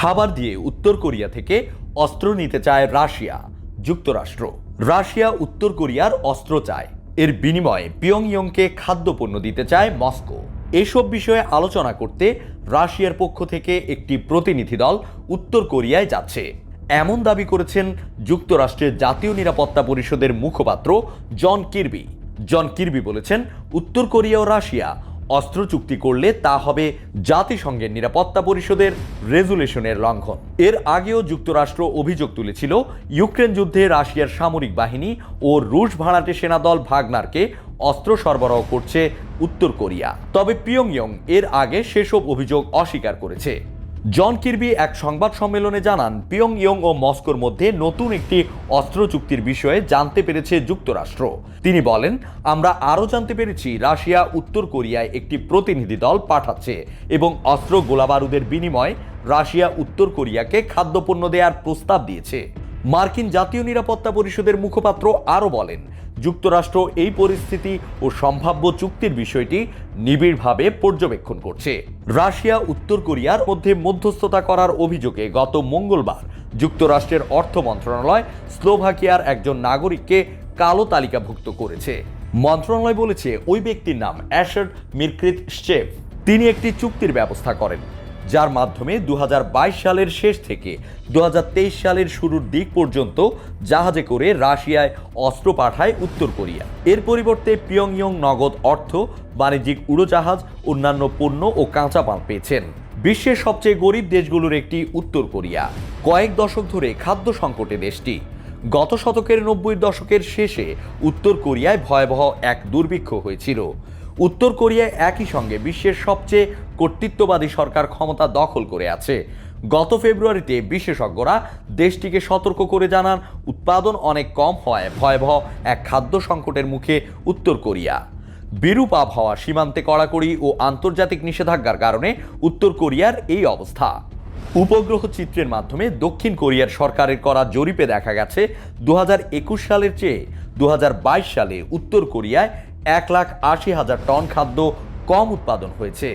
খাবার দিয়ে উত্তর কোরিয়া থেকে অস্ত্র নিতে চায় রাশিয়া। যুক্তরাষ্ট্র রাশিয়া উত্তর কোরিয়ার অস্ত্র চায়, এর বিনিময়ে পিয়ংইয়ংকে খাদ্যপণ্য দিতে চায় মস্কো। এসব বিষয়ে আলোচনা করতে রাশিয়ার পক্ষ থেকে একটি প্রতিনিধি দল উত্তর কোরিয়ায় যাচ্ছে, এমন দাবি করেছেন যুক্তরাষ্ট্রের জাতীয় নিরাপত্তা পরিষদের মুখপাত্র জন কির্বি বলেছেন, উত্তর কোরিয়া ও রাশিয়া অস্ত্র চুক্তি করলে তা হবে জাতিসংঘের নিরাপত্তা পরিষদের রেজুলেশনের লঙ্ঘন। এর আগেও যুক্তরাষ্ট্র অভিযোগ তুলেছিল ইউক্রেন যুদ্ধে রাশিয়ার সামরিক বাহিনী ও রুশ ভাড়াটে সেনাদল ভাগনারকে অস্ত্র সরবরাহ করছে উত্তর কোরিয়া। তবে পিয়ংইয়ং এর আগে সেসব অভিযোগ অস্বীকার করেছে। জন কির্বি এক সংবাদ সম্মেলনে জানান, পিয়ংইয়ং ও মস্কোর মধ্যে নতুন একটি অস্ত্র চুক্তির বিষয়ে জানতে পেরেছে যুক্তরাষ্ট্র। তিনি বলেন, আমরা আরও জানতে পেরেছি রাশিয়া উত্তর কোরিয়ায় একটি প্রতিনিধি দল পাঠাচ্ছে এবং অস্ত্র গোলাবারুদের বিনিময়ে রাশিয়া উত্তর কোরিয়াকে খাদ্যপণ্য দেওয়ার প্রস্তাব দিয়েছে। মার্কিন জাতীয় নিরাপত্তা পরিষদের মুখপাত্র আরও বলেন, যুক্তরাষ্ট্র এই পরিস্থিতি ও সম্ভাব্য চুক্তির বিষয়টি নিবিড়ভাবে পর্যবেক্ষণ করছে। রাশিয়া উত্তর কোরিয়ার মধ্যে মধ্যস্থতা করার অভিযোগে গত মঙ্গলবার যুক্তরাষ্ট্রের অর্থ মন্ত্রণালয় স্লোভাকিয়ার একজন নাগরিককে কালো তালিকাভুক্ত করেছে। মন্ত্রণালয় বলেছে, ওই ব্যক্তির নাম অ্যাশার মিরক্রিতশেভ। তিনি একটি চুক্তির ব্যবস্থা করেন যার মাধ্যমে 2022 সালের শেষ থেকে 2023 সালের শুরুর দিক পর্যন্ত জাহাজে করে রাশিয়ায় অস্ত্র পাঠায় উত্তর কোরিয়া। এর পরিবর্তে পিয়ংইয়ং নগদ অর্থ, বাণিজ্যিক উড়োজাহাজ, অন্যান্য পণ্য ও কাঁচা মাল পেয়েছেন। বিশ্বের সবচেয়ে গরিব দেশগুলোর একটি উত্তর কোরিয়া। কয়েক দশক ধরে খাদ্য সংকটে দেশটি। গত শতকের 90-এর দশকের শেষে উত্তর কোরিয়ায় ভয়াবহ এক দুর্ভিক্ষ হয়েছিল। উত্তর কোরিয়ায় একই সঙ্গে বিশ্বের সবচেয়ে কর্তৃত্ববাদী সরকার ক্ষমতা দখল করে আছে। গত ফেব্রুয়ারিতে বিশেষজ্ঞরা দেশটিকে সতর্ক করে জানান, উৎপাদন অনেক কম হওয়ায় ভয়াবহ এক খাদ্য সংকটের মুখে উত্তর কোরিয়া। বিরূপ আবহাওয়া, সীমান্তে কড়াকড়ি ও আন্তর্জাতিক নিষেধাজ্ঞার কারণে উত্তর কোরিয়ার এই অবস্থা। উপগ্রহ চিত্রের মাধ্যমে দক্ষিণ কোরিয়ার সরকারের করা জরিপে দেখা গেছে, 2021 সালের চেয়ে 2022 সালে উত্তর কোরিয়ায় 1,80,000 টন খাদ্য কম উৎপাদন হয়েছে।